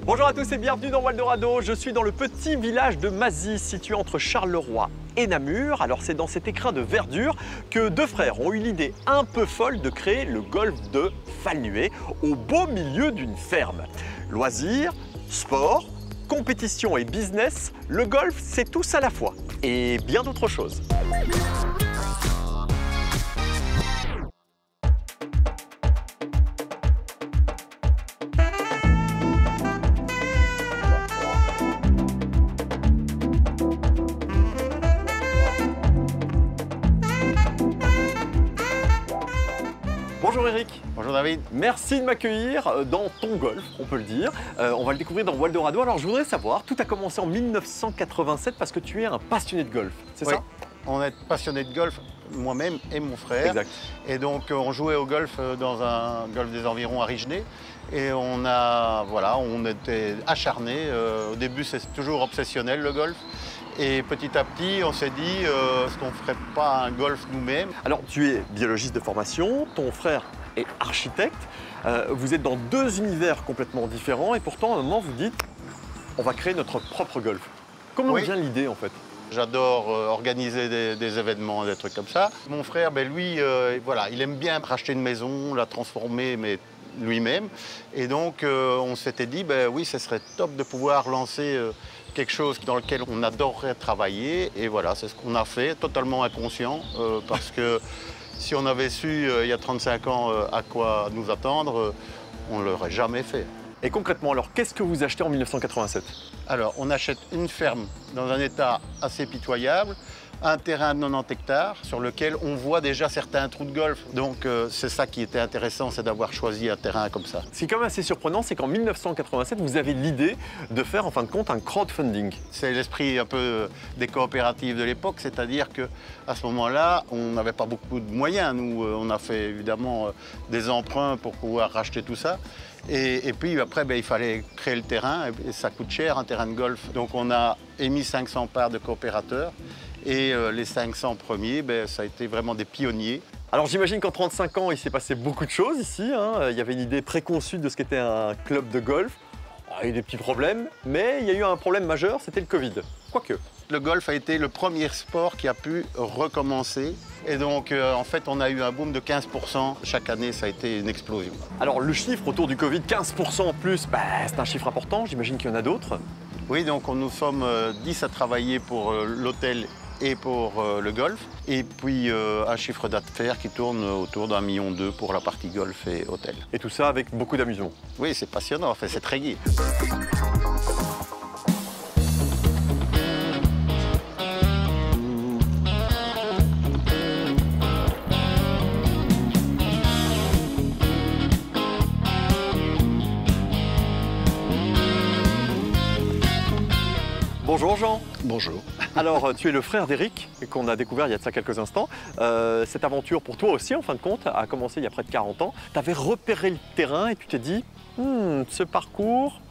Bonjour à tous et bienvenue dans Waldorado. Je suis dans le petit village de Mazy, situé entre Charleroi et Namur. Alors c'est dans cet écrin de verdure que deux frères ont eu l'idée un peu folle de créer le golf de Falnué au beau milieu d'une ferme. Loisirs, sport, compétition et business, le golf c'est tous à la fois et bien d'autres choses. Bonjour Eric. Bonjour David. Merci de m'accueillir dans ton golf, on peut le dire. On va le découvrir dans Waldorado. Alors je voudrais savoir, tout a commencé en 1987 parce que tu es un passionné de golf, c'est ça? On est passionné de golf, moi-même et mon frère. Exact. Et donc on jouait au golf dans un golf des environs à Rigenay. Et on était acharnés. Au début c'est toujours obsessionnel le golf. Et petit à petit, on s'est dit, est-ce qu'on ne ferait pas un golf nous-mêmes? Alors, tu es biologiste de formation, ton frère est architecte. Vous êtes dans deux univers complètement différents et pourtant, à un moment, vous dites, on va créer notre propre golf. Comment vient l'idée, en fait? J'adore organiser des événements, des trucs comme ça. Mon frère, lui, il aime bien racheter une maison, la transformer, mais lui-même. Et donc, on s'était dit, oui, ce serait top de pouvoir lancer quelque chose dans lequel on adorerait travailler. Et voilà, c'est ce qu'on a fait, totalement inconscient, parce que si on avait su, il y a 35 ans, à quoi nous attendre, on ne l'aurait jamais fait. Et concrètement, alors, qu'est-ce que vous achetez en 1987? Alors, on achète une ferme dans un état assez pitoyable, un terrain de 90 hectares sur lequel on voit déjà certains trous de golf. Donc c'est ça qui était intéressant, c'est d'avoir choisi un terrain comme ça. Ce qui est quand même assez surprenant, c'est qu'en 1987, vous avez l'idée de faire en fin de compte un crowdfunding. C'est l'esprit un peu des coopératives de l'époque, c'est-à-dire qu'à ce moment-là, on n'avait pas beaucoup de moyens. Nous, on a fait évidemment des emprunts pour pouvoir racheter tout ça. Et puis après, il fallait créer le terrain et ça coûte cher, un terrain de golf. Donc on a émis 500 parts de coopérateurs. Et les 500 premiers, ça a été vraiment des pionniers. Alors j'imagine qu'en 35 ans, il s'est passé beaucoup de choses ici. Il y avait une idée préconçue de ce qu'était un club de golf. Il y a eu des petits problèmes, mais il y a eu un problème majeur, c'était le Covid. Quoique. Le golf a été le premier sport qui a pu recommencer. Et donc, en fait, on a eu un boom de 15%. Chaque année, ça a été une explosion. Alors le chiffre autour du Covid, 15% en plus, c'est un chiffre important. J'imagine qu'il y en a d'autres. Oui, donc nous sommes 10 à travailler pour l'hôtel et pour le golf. Et puis un chiffre d'affaires qui tourne autour d'1,2 million pour la partie golf et hôtel. Et tout ça avec beaucoup d'amusement. Oui, c'est passionnant, enfin, c'est très gai. Bonjour Jean. Bonjour. Alors, tu es le frère d'Eric, qu'on a découvert il y a de ça quelques instants. Cette aventure, pour toi aussi, en fin de compte, a commencé il y a près de 40 ans. Tu avais repéré le terrain et tu t'es dit, ce parcours,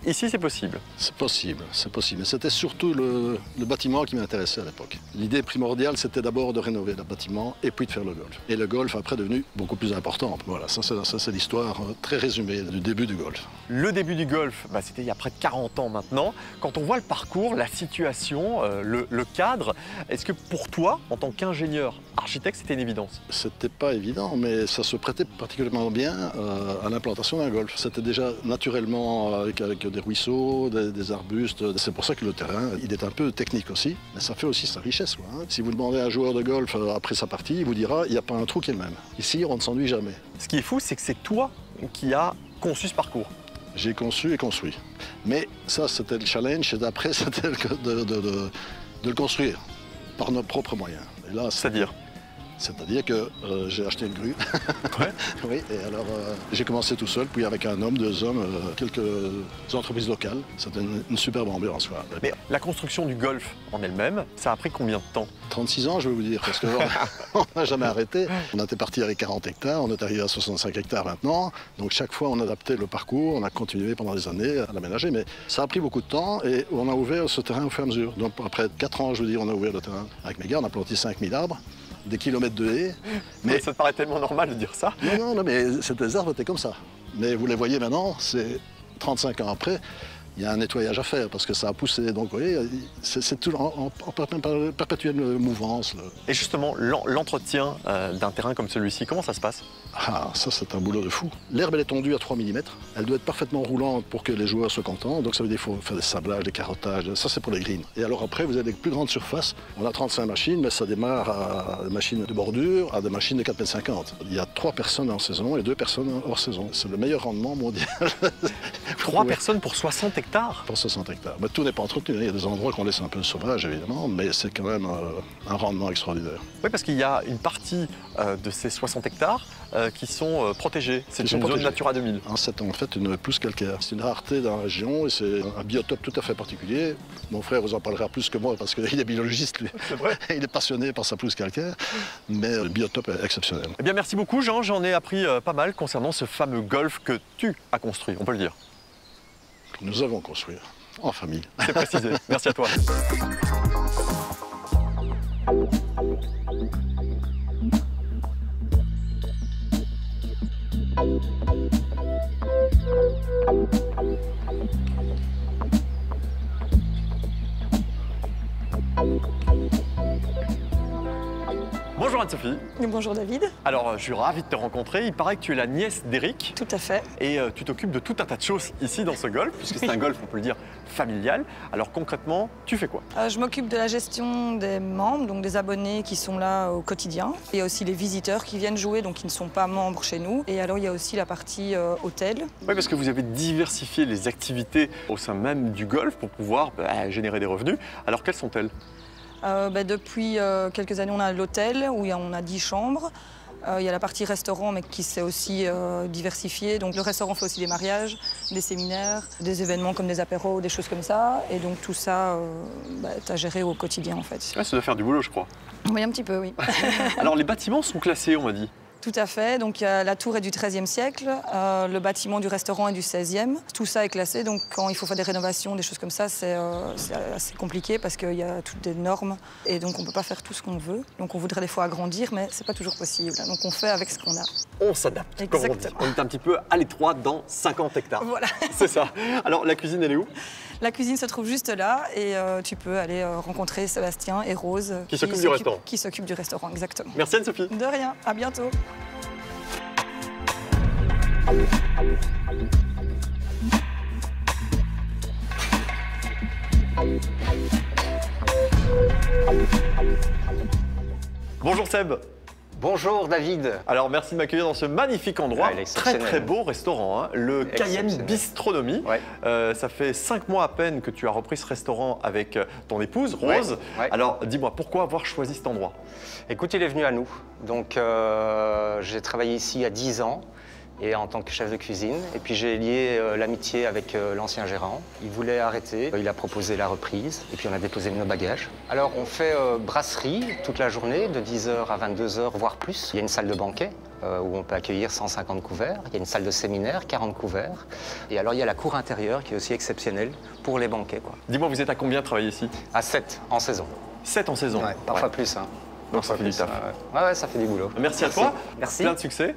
ici c'est possible. C'est possible, c'est possible. Mais c'était surtout le bâtiment qui m'intéressait à l'époque. L'idée primordiale, c'était d'abord de rénover le bâtiment et puis de faire le golf. Et le golf, après, est devenu beaucoup plus important. Voilà, ça c'est l'histoire très résumée du début du golf. Le début du golf, c'était il y a près de 40 ans maintenant. Quand on voit le parcours, la situation, le cadre, est-ce que pour toi, en tant qu'ingénieur, architecte, c'était une évidence? C'était pas évident, mais ça se prêtait particulièrement bien à l'implantation d'un golf. C'était déjà naturellement avec des ruisseaux, des arbustes. C'est pour ça que le terrain, il est un peu technique aussi, mais ça fait aussi sa richesse, quoi, hein. Si vous demandez à un joueur de golf après sa partie, il vous dira il n'y a pas un trou qui est le même. Ici, on ne s'ennuie jamais. Ce qui est fou, c'est que c'est toi qui as conçu ce parcours. J'ai conçu et construit. Mais ça, c'était le challenge, et d'après, c'était de le construire par nos propres moyens. Et là, c'est-à-dire que j'ai acheté une grue. Ouais. Oui, et alors j'ai commencé tout seul, puis avec un homme, deux hommes, quelques entreprises locales. C'était une superbe ambiance. Quoi. Mais la construction du golf en elle-même, ça a pris combien de temps? 36 ans, je vais vous dire, parce qu'on n'a jamais arrêté. On était parti avec 40 hectares, on est arrivé à 65 hectares maintenant. Donc chaque fois, on adaptait le parcours, on a continué pendant des années à l'aménager. Mais ça a pris beaucoup de temps et on a ouvert ce terrain au fur et à mesure. Donc après 4 ans, je veux dire, on a ouvert le terrain. Avec mes gars, on a planté 5000 arbres. Des kilomètres de haies. Mais ça te paraît tellement normal de dire ça. Non, mais ces arbres étaient comme ça. Mais vous les voyez maintenant, c'est 35 ans après, il y a un nettoyage à faire parce que ça a poussé. Donc, vous voyez, c'est tout en perpétuelle mouvance. Là. Et justement, l'entretien d'un terrain comme celui-ci, comment ça se passe? Ah, ça, c'est un boulot de fou. L'herbe, elle est tondue à 3 mm. Elle doit être parfaitement roulante pour que les joueurs soient contents. Donc, ça veut dire qu'il faut faire des sablages, des carottages. Ça, c'est pour les greens. Et alors, après, vous avez des plus grandes surfaces. On a 35 machines, mais ça démarre à des machines de bordure, à des machines de 4,50 m. Il y a 3 personnes en saison et 2 personnes hors saison. C'est le meilleur rendement mondial. 3 personnes pour 60 hectares? Pour 60 hectares. Mais tout n'est pas entretenu. Il y a des endroits qu'on laisse un peu sauvage, évidemment, mais c'est quand même un rendement extraordinaire. Oui, parce qu'il y a une partie de ces 60 hectares qui sont protégés. C'est une zone Natura 2000. C'est en fait une pelouse calcaire. C'est une rareté dans la région et c'est un biotope tout à fait particulier. Mon frère vous en parlera plus que moi parce qu'il est biologiste, lui. C'est vrai. Il est passionné par sa pelouse calcaire, mais le biotope est exceptionnel. Eh bien, merci beaucoup, Jean. J'en ai appris pas mal concernant ce fameux golf que tu as construit, on peut le dire. Nous avons construit en famille. C'est précisé. Merci à toi. Bonjour Anne-Sophie. Bonjour David. Alors, je suis ravi de te rencontrer. Il paraît que tu es la nièce d'Éric. Tout à fait. Et tu t'occupes de tout un tas de choses ici dans ce golf, puisque c'est un golf, on peut le dire, familial. Alors concrètement, tu fais quoi? Je m'occupe de la gestion des membres, donc des abonnés qui sont là au quotidien. Il y a aussi les visiteurs qui viennent jouer, donc qui ne sont pas membres chez nous. Et alors, il y a aussi la partie hôtel. Oui, parce que vous avez diversifié les activités au sein même du golf pour pouvoir générer des revenus. Alors, quelles sont-elles? Depuis quelques années, on a l'hôtel où on a 10 chambres. Il y a la partie restaurant, mais qui s'est aussi diversifiée. Donc le restaurant fait aussi des mariages, des séminaires, des événements comme des apéros, des choses comme ça. Et donc tout ça, t'as géré au quotidien en fait. Ouais, ça doit faire du boulot, je crois. Oui, un petit peu, oui. Alors les bâtiments sont classés, on m'a dit. Tout à fait. Donc la tour est du XIIIe siècle, le bâtiment du restaurant est du XVIe. Tout ça est classé. Donc quand il faut faire des rénovations, des choses comme ça, c'est assez compliqué parce qu'il y a toutes des normes et donc on ne peut pas faire tout ce qu'on veut. Donc on voudrait des fois agrandir, mais c'est pas toujours possible. Donc on fait avec ce qu'on a. On s'adapte, comme on dit. On est un petit peu à l'étroit dans 50 hectares. Voilà. C'est ça. Alors la cuisine, elle est où? La cuisine se trouve juste là et tu peux aller rencontrer Sébastien et Rose. Qui s'occupent du restaurant. Qui s'occupent du restaurant, exactement. Merci Anne-Sophie. De rien, à bientôt. Bonjour Seb. Bonjour David. Alors merci de m'accueillir dans ce magnifique endroit, très très beau restaurant, hein, le Cayenne Bistronomie. Ouais. Ça fait 5 mois à peine que tu as repris ce restaurant avec ton épouse, Rose. Ouais. Alors dis-moi, pourquoi avoir choisi cet endroit? Écoute, il est venu à nous. Donc j'ai travaillé ici il y a 10 ans et en tant que chef de cuisine. Et puis j'ai lié l'amitié avec l'ancien gérant. Il voulait arrêter, il a proposé la reprise et puis on a déposé nos bagages. Alors on fait brasserie toute la journée, de 10h à 22h, voire plus. Il y a une salle de banquet où on peut accueillir 150 couverts. Il y a une salle de séminaire, 40 couverts. Et alors il y a la cour intérieure qui est aussi exceptionnelle pour les banquets, quoi. Dis-moi, vous êtes à combien de travailler ici? À 7 en saison. 7 en saison? Ouais, parfois plus. Hein. Donc ça fait du taf. Ouais, ça fait du boulot. Merci à toi. Merci. Plein de succès.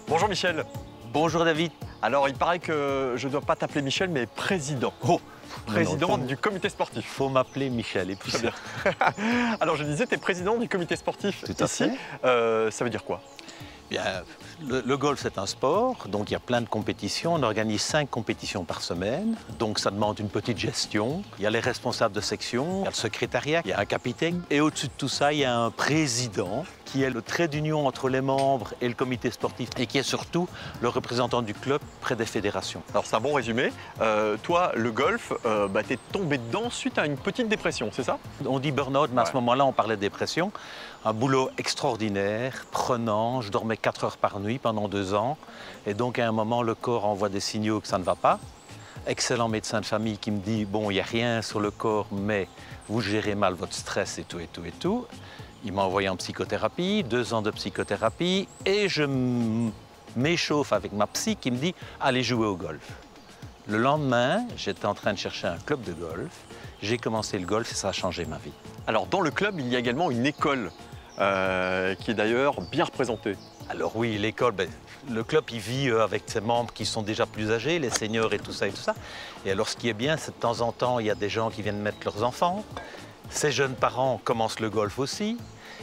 Bonjour Michel. Bonjour David. Alors il paraît que je ne dois pas t'appeler Michel mais président. Oh, président du comité sportif. Faut m'appeler Michel et puis Très bien. Alors je disais, tu es président du comité sportif Tout à ici. fait. Ça veut dire quoi? Bien, le golf, c'est un sport, donc il y a plein de compétitions. On organise 5 compétitions par semaine, donc ça demande une petite gestion. Il y a les responsables de section, il y a le secrétariat, il y a un capitaine. Et au-dessus de tout ça, il y a un président qui est le trait d'union entre les membres et le comité sportif et qui est surtout le représentant du club près des fédérations. Alors c'est un bon résumé. Toi, le golf, t'es tombé dedans suite à une petite dépression, c'est ça? On dit burn-out, mais à ce moment-là, on parlait de dépression. Un boulot extraordinaire, prenant. Je dormais 4 heures par nuit pendant 2 ans. Et donc, à un moment, le corps envoie des signaux que ça ne va pas. Excellent médecin de famille qui me dit « Bon, il n'y a rien sur le corps, mais vous gérez mal votre stress et tout, et tout, et tout. » Il m'a envoyé en psychothérapie, 2 ans de psychothérapie. Et je m'échauffe avec ma psy qui me dit « Allez jouer au golf ». Le lendemain, j'étais en train de chercher un club de golf. J'ai commencé le golf et ça a changé ma vie. Alors dans le club, il y a également une école qui est d'ailleurs bien représentée. Alors oui, l'école, le club il vit avec ses membres qui sont déjà plus âgés, les seniors et tout ça et tout ça. Et alors ce qui est bien, c'est de temps en temps, il y a des gens qui viennent mettre leurs enfants. Ces jeunes parents commencent le golf aussi.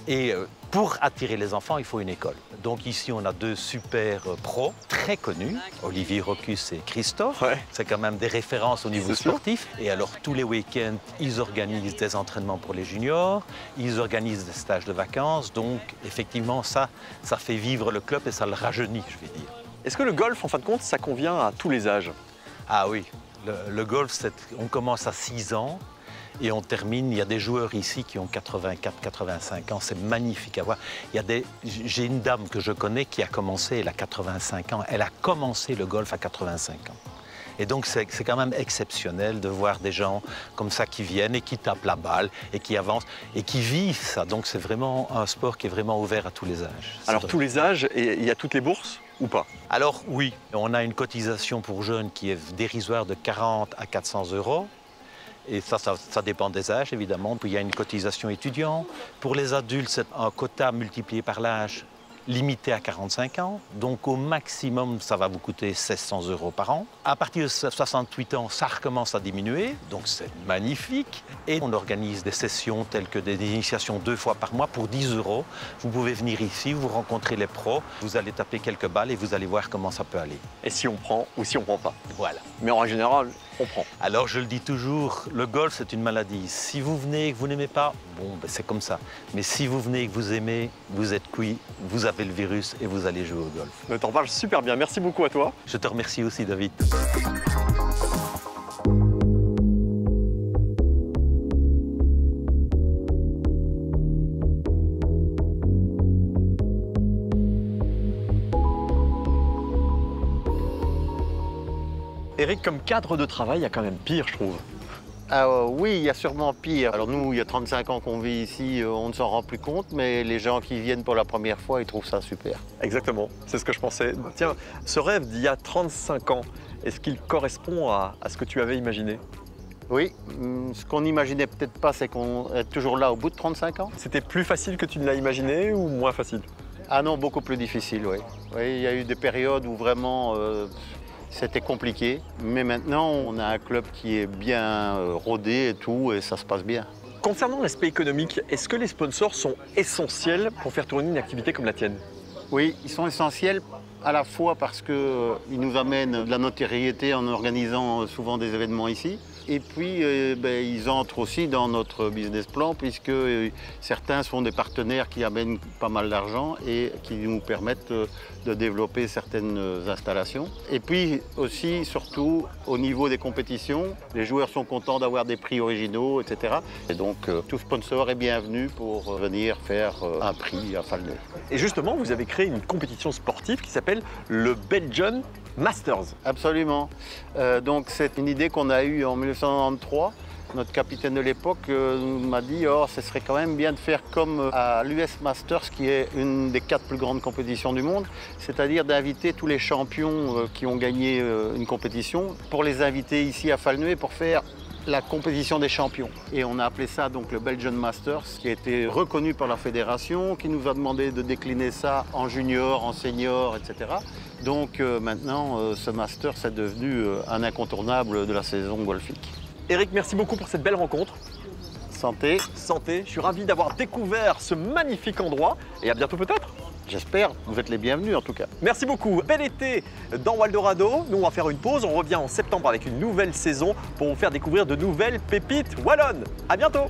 Et pour attirer les enfants, il faut une école. Donc ici, on a 2 super pros très connus, Olivier Rocus et Christophe. Ouais. C'est quand même des références au niveau sportif. Et alors, tous les week-ends, ils organisent des entraînements pour les juniors, ils organisent des stages de vacances. Donc, effectivement, ça fait vivre le club et ça le rajeunit, je vais dire. Est-ce que le golf, en fin de compte, ça convient à tous les âges? Ah oui, le golf, on commence à 6 ans. Et on termine, il y a des joueurs ici qui ont 84, 85 ans, c'est magnifique à voir. J'ai une dame que je connais qui a commencé, elle a 85 ans, elle a commencé le golf à 85 ans. Et donc c'est quand même exceptionnel de voir des gens comme ça qui viennent et qui tapent la balle et qui avancent et qui vivent ça. Donc c'est vraiment un sport qui est vraiment ouvert à tous les âges. Alors tous les âges, et il y a toutes les bourses ou pas? Alors oui, on a une cotisation pour jeunes qui est dérisoire de 40 à 400 €. Et ça dépend des âges, évidemment. Puis il y a une cotisation étudiant. Pour les adultes, c'est un quota multiplié par l'âge limité à 45 ans. Donc au maximum, ça va vous coûter 1 600 € par an. À partir de 68 ans, ça recommence à diminuer. Donc c'est magnifique. Et on organise des sessions telles que des initiations 2 fois par mois pour 10 €. Vous pouvez venir ici, vous rencontrez les pros, vous allez taper quelques balles et vous allez voir comment ça peut aller. Et si on prend ou si on prend pas? Voilà. Mais en règle générale, on prend. Alors je le dis toujours, le golf c'est une maladie. Si vous venez et que vous n'aimez pas, bon, c'est comme ça. Mais si vous venez et que vous aimez, vous êtes cuit, vous avez le virus et vous allez jouer au golf. Mais t'en parles super bien. Merci beaucoup à toi. Je te remercie aussi, David. Eric, comme cadre de travail, il y a quand même pire, je trouve. Oui, il y a sûrement pire. Alors nous, il y a 35 ans qu'on vit ici, on ne s'en rend plus compte, mais les gens qui viennent pour la première fois, ils trouvent ça super. Exactement, c'est ce que je pensais. Tiens, ce rêve d'il y a 35 ans, est-ce qu'il correspond à ce que tu avais imaginé? Oui, ce qu'on n'imaginait peut-être pas, c'est qu'on est toujours là au bout de 35 ans. C'était plus facile que tu ne l'as imaginé ou moins facile? Ah non, beaucoup plus difficile, oui. Oui, il y a eu des périodes où vraiment c'était compliqué, mais maintenant on a un club qui est bien rodé et tout, et ça se passe bien. Concernant l'aspect économique, est-ce que les sponsors sont essentiels pour faire tourner une activité comme la tienne? Oui, ils sont essentiels à la fois parce qu'ils nous amènent de la notoriété en organisant souvent des événements ici. Et puis, ils entrent aussi dans notre business plan puisque certains sont des partenaires qui amènent pas mal d'argent et qui nous permettent de développer certaines installations. Et puis aussi, surtout, au niveau des compétitions, les joueurs sont contents d'avoir des prix originaux, etc. Et donc, tout sponsor est bienvenu pour venir faire un prix à Falney. Et justement, vous avez créé une compétition sportive qui s'appelle le Belgian Masters. Absolument. Donc c'est une idée qu'on a eue en 1993. Notre capitaine de l'époque m'a dit « Oh, ce serait quand même bien de faire comme à l'US Masters, qui est une des 4 plus grandes compétitions du monde, c'est-à-dire d'inviter tous les champions qui ont gagné une compétition pour les inviter ici à Falney pour faire la compétition des champions. Et on a appelé ça donc le Belgian Masters, qui a été reconnu par la fédération, qui nous a demandé de décliner ça en junior, en senior, etc. Donc maintenant, ce Masters est devenu un incontournable de la saison golfique. Eric, merci beaucoup pour cette belle rencontre. Santé. Santé, je suis ravi d'avoir découvert ce magnifique endroit et à bientôt peut-être. J'espère, vous êtes les bienvenus en tout cas. Merci beaucoup, bel été dans Waldorado. Nous on va faire une pause, on revient en septembre avec une nouvelle saison pour vous faire découvrir de nouvelles pépites wallonnes. À bientôt.